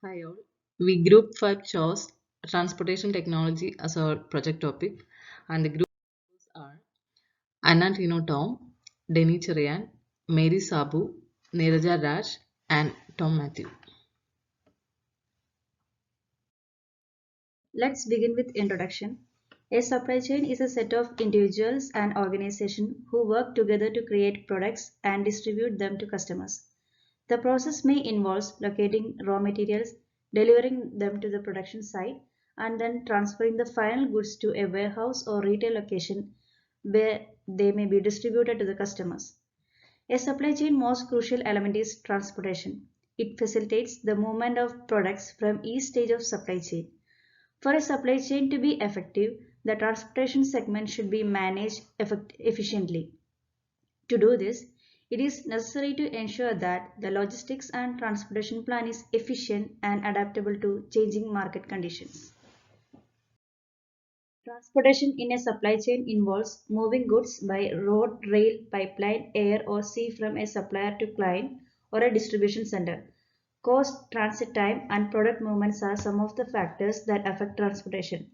Hi all. We group 5 chose transportation technology as our project topic, and the group are Anna Tino Tom, Denny Cherian, Mary Sabu, Neeraja Raj, and Tom Matthew. Let's begin with introduction. A supply chain is a set of individuals and organizations who work together to create products and distribute them to customers. The process may involve locating raw materials, delivering them to the production site, and then transferring the final goods to a warehouse or retail location where they may be distributed to the customers. A supply chain most crucial element is transportation. It facilitates the movement of products from each stage of supply chain. For a supply chain to be effective, the transportation segment should be managed efficiently. To do this, it is necessary to ensure that the logistics and transportation plan is efficient and adaptable to changing market conditions. Transportation in a supply chain involves moving goods by road, rail, pipeline, air, or sea from a supplier to client or a distribution center. Cost, transit time, and product movements are some of the factors that affect transportation.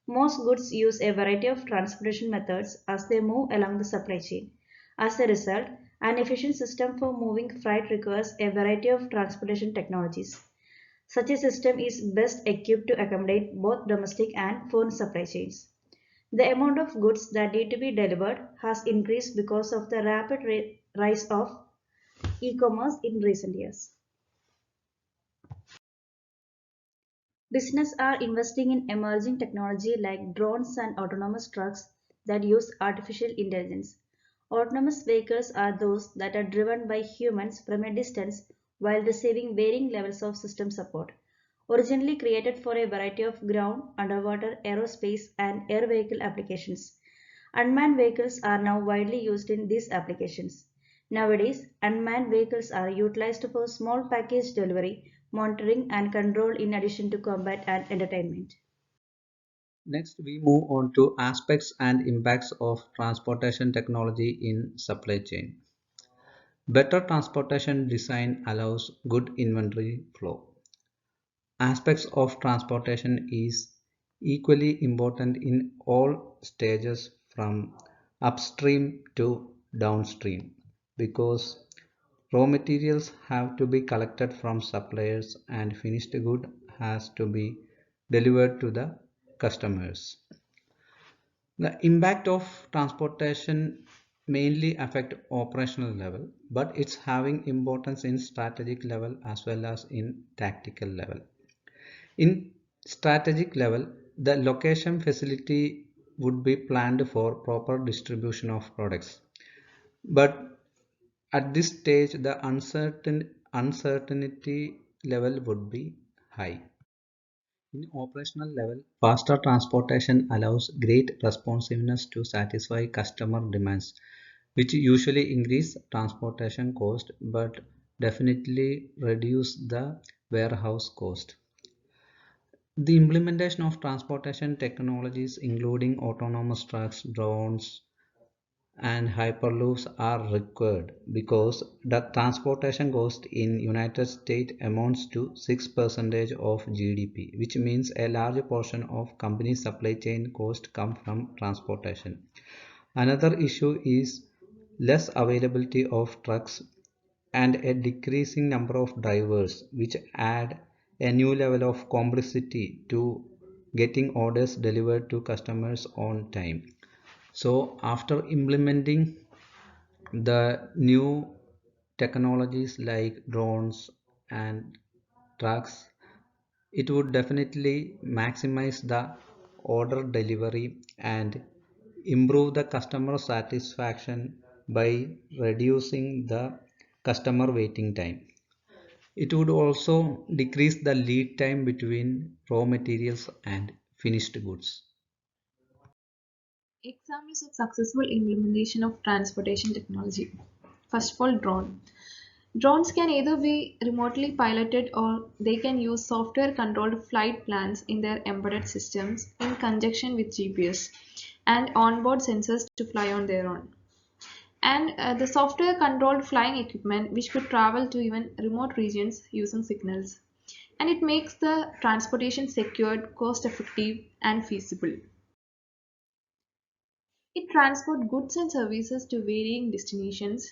Most goods use a variety of transportation methods as they move along the supply chain. As a result, an efficient system for moving freight requires a variety of transportation technologies. Such a system is best equipped to accommodate both domestic and foreign supply chains. The amount of goods that need to be delivered has increased because of the rapid rise of e-commerce in recent years. Businesses are investing in emerging technology like drones and autonomous trucks that use artificial intelligence. Autonomous vehicles are those that are driven by humans from a distance while receiving varying levels of system support. Originally created for a variety of ground, underwater, aerospace, and air vehicle applications, unmanned vehicles are now widely used in these applications. Nowadays, unmanned vehicles are utilized for small package delivery, monitoring, and control in addition to combat and entertainment. Next, we move on to aspects and impacts of transportation technology in supply chain. Better transportation design allows good inventory flow. Aspects of transportation is equally important in all stages from upstream to downstream because raw materials have to be collected from suppliers and finished good has to be delivered to the customers. The impact of transportation mainly affect operational level, but it's having importance in strategic level as well as in tactical level. In strategic level, the location facility would be planned for proper distribution of products. But at this stage, the uncertainty level would be high. In operational level, faster transportation allows great responsiveness to satisfy customer demands, which usually increase transportation cost but definitely reduce the warehouse cost. The implementation of transportation technologies including autonomous trucks, drones, and hyperloops are required because the transportation cost in United States amounts to 6% of GDP, which means a large portion of company supply chain cost come from transportation. Another issue is less availability of trucks and a decreasing number of drivers, which add a new level of complexity to getting orders delivered to customers on time. So after implementing the new technologies like drones and trucks, it would definitely maximize the order delivery and improve the customer satisfaction by reducing the customer waiting time. It would also decrease the lead time between raw materials and finished goods. Examples of successful implementation of transportation technology. First of all, drone. Drones can either be remotely piloted or they can use software controlled flight plans in their embedded systems in conjunction with GPS and onboard sensors to fly on their own. And the software controlled flying equipment which could travel to even remote regions using signals. and it makes the transportation secured, cost effective, and feasible. It transports goods and services to varying destinations.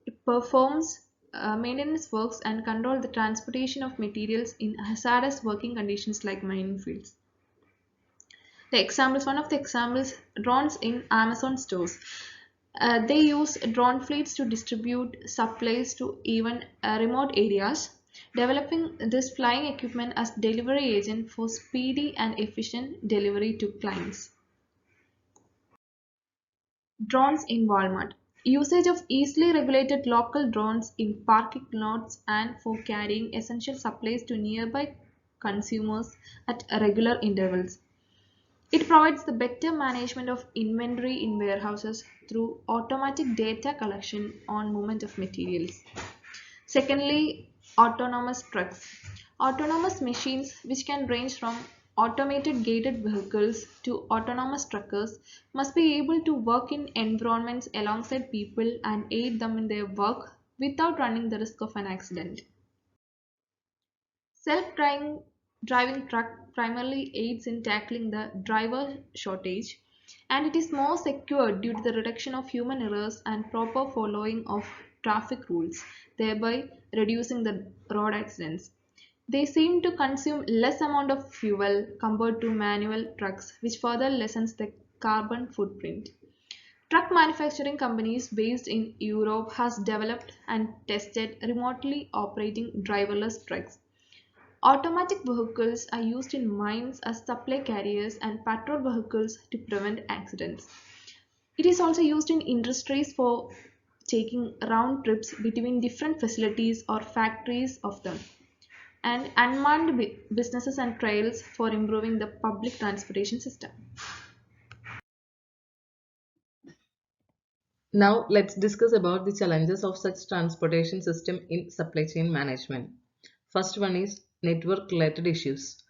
It performs maintenance works and control the transportation of materials in hazardous working conditions like mining fields. One of the examples, drones in Amazon stores. They use drone fleets to distribute supplies to even remote areas, developing this flying equipment as delivery agent for speedy and efficient delivery to clients. Drones in Walmart. Usage of easily regulated local drones in parking lots and for carrying essential supplies to nearby consumers at regular intervals. It provides the better management of inventory in warehouses through automatic data collection on movement of materials. Secondly, autonomous trucks. Autonomous machines, which can range from automated gated vehicles to autonomous truckers, must be able to work in environments alongside people and aid them in their work without running the risk of an accident. Self-driving truck primarily aids in tackling the driver shortage, and it is more secure due to the reduction of human errors and proper following of traffic rules, thereby reducing the road accidents. They seem to consume less amount of fuel compared to manual trucks, which further lessens the carbon footprint. Truck manufacturing companies based in Europe has developed and tested remotely operating driverless trucks. Automatic vehicles are used in mines as supply carriers and patrol vehicles to prevent accidents. It is also used in industries for taking round trips between different facilities or factories of them, and unmanned businesses and trails for improving the public transportation system. Now let's discuss about the challenges of such transportation system in supply chain management. First one is network related issues.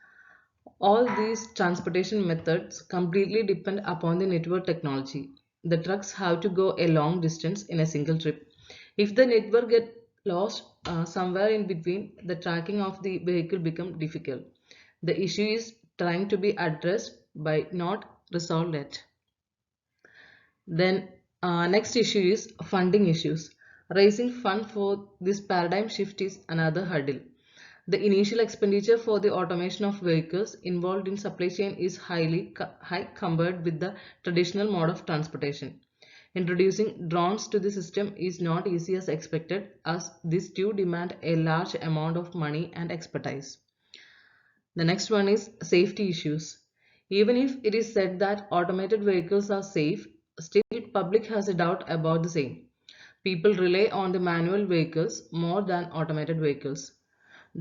All these transportation methods completely depend upon the network technology. The trucks have to go a long distance in a single trip. If the network gets lost somewhere in between, the tracking of the vehicle becomes difficult. The issue is trying to be addressed by not resolved yet. Then next issue is funding issues. Raising fund for this paradigm shift is another hurdle. The initial expenditure for the automation of vehicles involved in supply chain is high compared with the traditional mode of transportation. Introducing drones to the system is not easy as expected, as these too demand a large amount of money and expertise. The next one is safety issues. Even if it is said that automated vehicles are safe, still public has a doubt about the same. People rely on the manual vehicles more than automated vehicles.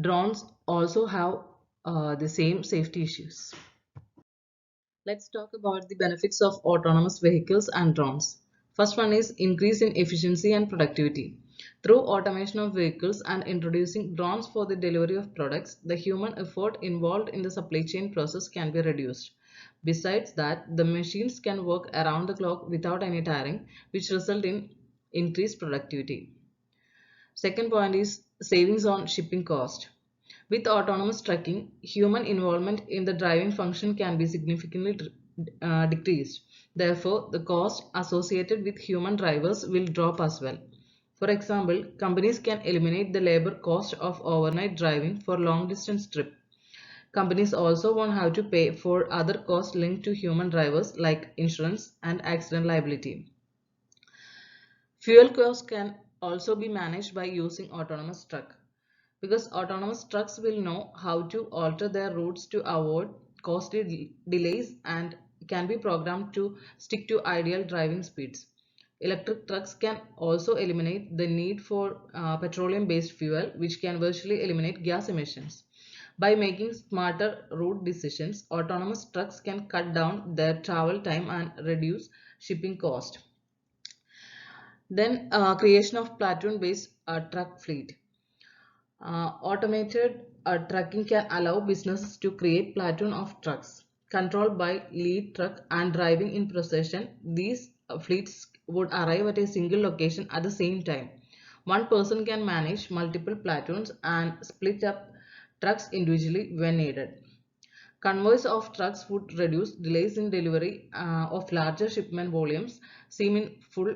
Drones also have the same safety issues. Let's talk about the benefits of autonomous vehicles and drones. First one is increase in efficiency and productivity. Through automation of vehicles and introducing drones for the delivery of products, the human effort involved in the supply chain process can be reduced. Besides that, the machines can work around the clock without any tiring, which result in increased productivity. Second point is savings on shipping cost. With autonomous trucking, human involvement in the driving function can be significantly decreased. Therefore, the cost associated with human drivers will drop as well. For example, companies can eliminate the labor cost of overnight driving for long distance trip. Companies also won't have to pay for other costs linked to human drivers like insurance and accident liability. Fuel costs can also be managed by using autonomous truck because autonomous trucks will know how to alter their routes to avoid costly delays and can be programmed to stick to ideal driving speeds. Electric trucks can also eliminate the need for petroleum-based fuel, which can virtually eliminate gas emissions. By making smarter route decisions, autonomous trucks can cut down their travel time and reduce shipping cost. Then creation of platoon-based truck fleet. Automated trucking can allow businesses to create platoon of trucks controlled by lead truck and driving in procession. These fleets would arrive at a single location at the same time. One person can manage multiple platoons and split up trucks individually when needed. Convoys of trucks would reduce delays in delivery of larger shipment volumes seen in full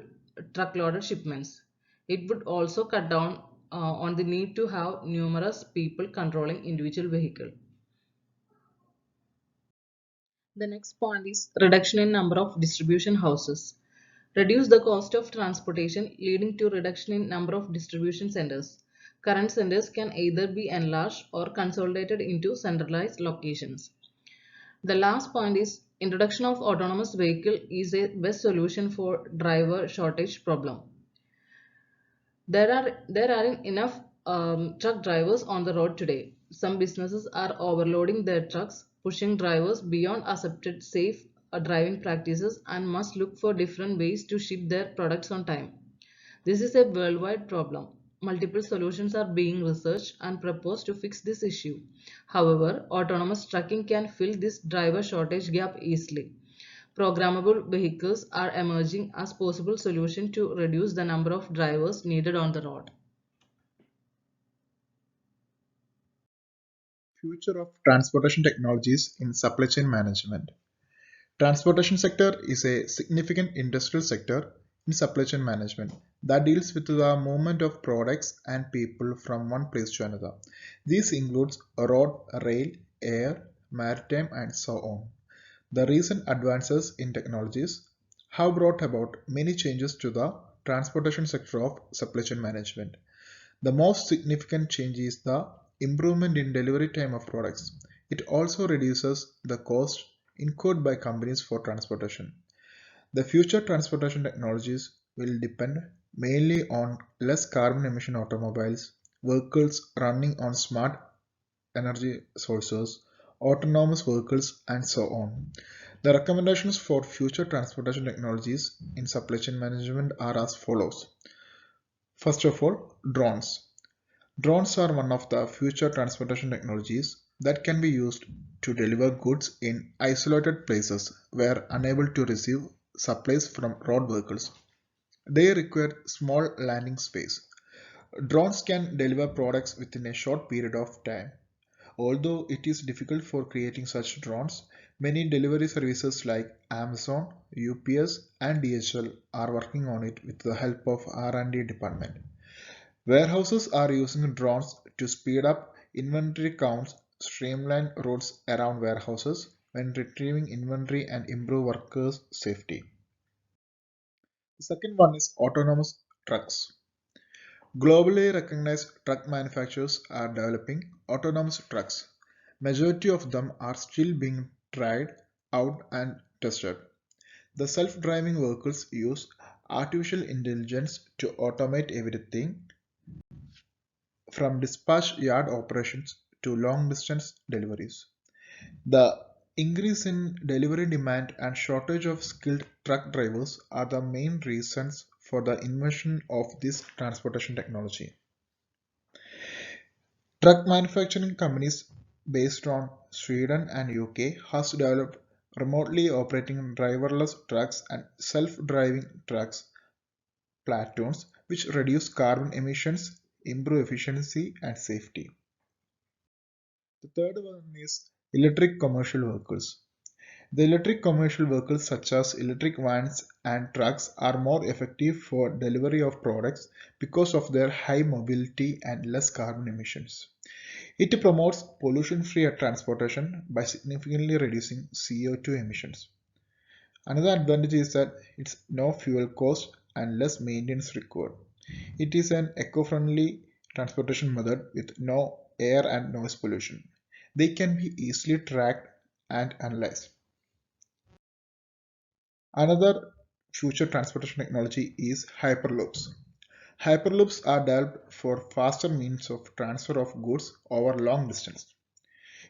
truckloaded shipments. It would also cut down on the need to have numerous people controlling individual vehicle. The next point is reduction in number of distribution houses. Reduce the cost of transportation, leading to reduction in number of distribution centers. Current centers can either be enlarged or consolidated into centralized locations. The last point is introduction of autonomous vehicle is a best solution for driver shortage problem. There aren't enough truck drivers on the road today. Some businesses are overloading their trucks, pushing drivers beyond accepted safe driving practices and must look for different ways to ship their products on time. This is a worldwide problem. Multiple solutions are being researched and proposed to fix this issue. However, autonomous trucking can fill this driver shortage gap easily. Programmable vehicles are emerging as possible solution to reduce the number of drivers needed on the road. Future of transportation technologies in supply chain management. Transportation sector is a significant industrial sector in supply chain management that deals with the movement of products and people from one place to another. This includes road, rail, air, maritime, and so on. The recent advances in technologies have brought about many changes to the transportation sector of supply chain management. The most significant change is the improvement in delivery time of products. It also reduces the cost incurred by companies for transportation. The future transportation technologies will depend mainly on less carbon emission automobiles, vehicles running on smart energy sources, autonomous vehicles, and so on. The recommendations for future transportation technologies in supply chain management are as follows. First of all, drones. Drones are one of the future transportation technologies that can be used to deliver goods in isolated places where unable to receive supplies from road vehicles. They require small landing space. Drones can deliver products within a short period of time. Although it is difficult for creating such drones, many delivery services like Amazon, UPS, and DHL are working on it with the help of R&D department. Warehouses are using drones to speed up inventory counts, streamline routes around warehouses when retrieving inventory, and improve workers' safety. The second one is autonomous trucks. Globally recognized truck manufacturers are developing autonomous trucks. Majority of them are still being tried out and tested. The self-driving vehicles use artificial intelligence to automate everything from dispatch yard operations to long distance deliveries. The increase in delivery demand and shortage of skilled truck drivers are the main reasons for the invention of this transportation technology. Truck manufacturing companies based on Sweden and UK has developed remotely operating driverless trucks and self-driving trucks platoons which reduce carbon emissions, improve efficiency and safety. The third one is electric commercial vehicles. The electric commercial vehicles such as electric vans and trucks are more effective for delivery of products because of their high mobility and less carbon emissions. It promotes pollution-free transportation by significantly reducing CO2 emissions. Another advantage is that it's no fuel cost and less maintenance required. It is an eco-friendly transportation method with no air and noise pollution. They can be easily tracked and analyzed. Another future transportation technology is hyperloops. Hyperloops are developed for faster means of transfer of goods over long distance.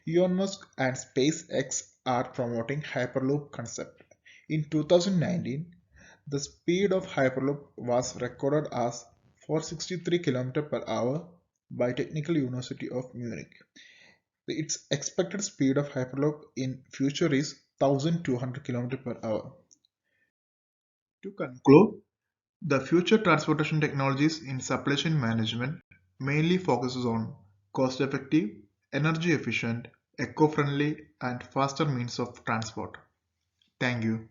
Elon Musk and SpaceX are promoting Hyperloop concept. In 2019, the speed of Hyperloop was recorded as 463 km per hour by Technical University of Munich. Its expected speed of Hyperloop in future is 1200 km per hour. To conclude, the future transportation technologies in supply chain management mainly focuses on cost-effective, energy efficient, eco-friendly, and faster means of transport. Thank you.